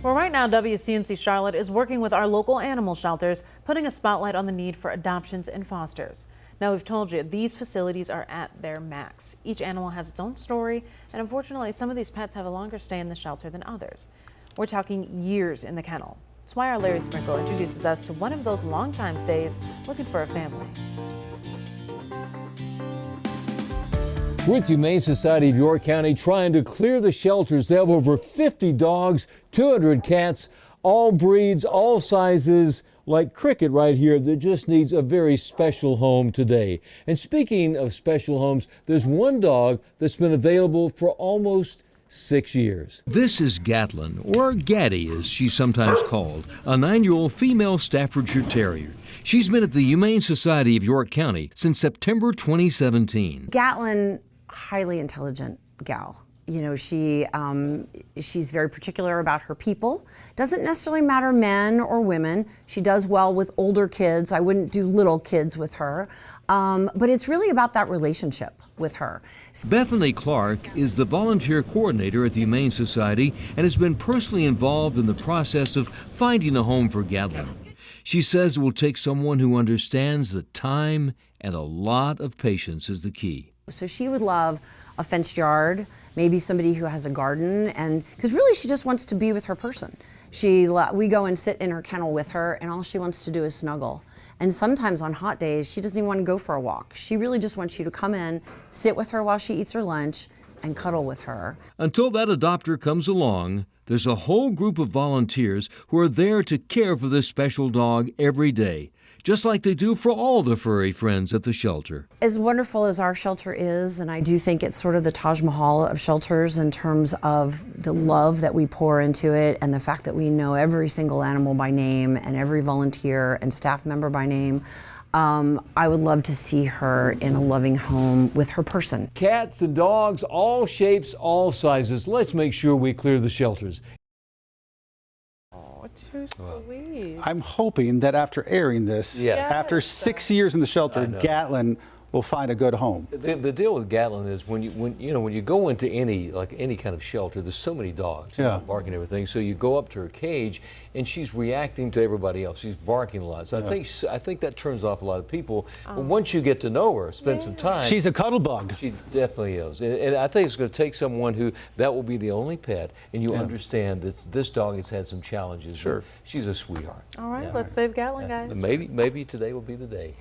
Well, right now, WCNC Charlotte is working with our local animal shelters, putting a spotlight on the need for adoptions and fosters. Now, we've told you these facilities are at their max. Each animal has its own story, and unfortunately, some of these pets have a longer stay in the shelter than others. We're talking years in the kennel. That's why our Larry Sprinkle introduces us to one of those long-time stays looking for a family. With Humane Society of York County trying to clear the shelters, they have over 50 dogs, 200 cats, all breeds, all sizes, like Cricket right here that just needs a very special home today. And speaking of special homes, there's one dog that's been available for almost 6 years. This is Gatlin, or Gatty as she's sometimes called, a 9-year-old female Stratforshire terrier. She's been at the Humane Society of York County since September 2017. Gatlin, highly intelligent gal. You know, she's very particular about her people. Doesn't necessarily matter men or women. She does well with older kids. I wouldn't do little kids with her. But it's really about that relationship with her. Bethany Clark is the volunteer coordinator at the Humane Society and has been personally involved in the process of finding a home for Gatlin. She says it will take someone who understands that time and a lot of patience is the key. So she would love a fenced yard, maybe somebody who has a garden, and because really she just wants to be with her person. We go and sit in her kennel with her, and all she wants to do is snuggle. And sometimes on hot days, she doesn't even want to go for a walk. She really just wants you to come in, sit with her while she eats her lunch, and cuddle with her. Until that adopter comes along, there's a whole group of volunteers who are there to care for this special dog every day, just like they do for all the furry friends at the shelter. As wonderful as our shelter is, and I do think it's sort of the Taj Mahal of shelters in terms of the love that we pour into it and the fact that we know every single animal by name and every volunteer and staff member by name, I would love to see her in a loving home with her person. Cats and dogs, all shapes, all sizes. Let's make sure we clear the shelters. Oh, too sweet. I'm hoping that after airing this, after 6 years in the shelter, Gatlin will find a good home. The deal with Gatlin is when you go into any kind of shelter, there's so many dogs, barking and everything. So you go up to her cage, and she's reacting to everybody else. She's barking a lot. So I think that turns off a lot of people. But once you get to know her, spend some time. She's a cuddle bug. She definitely is, and I think it's going to take someone who that will be the only pet, and you understand that this dog has had some challenges. Sure, she's a sweetheart. All right, let's save Gatlin, guys. Maybe today will be the day.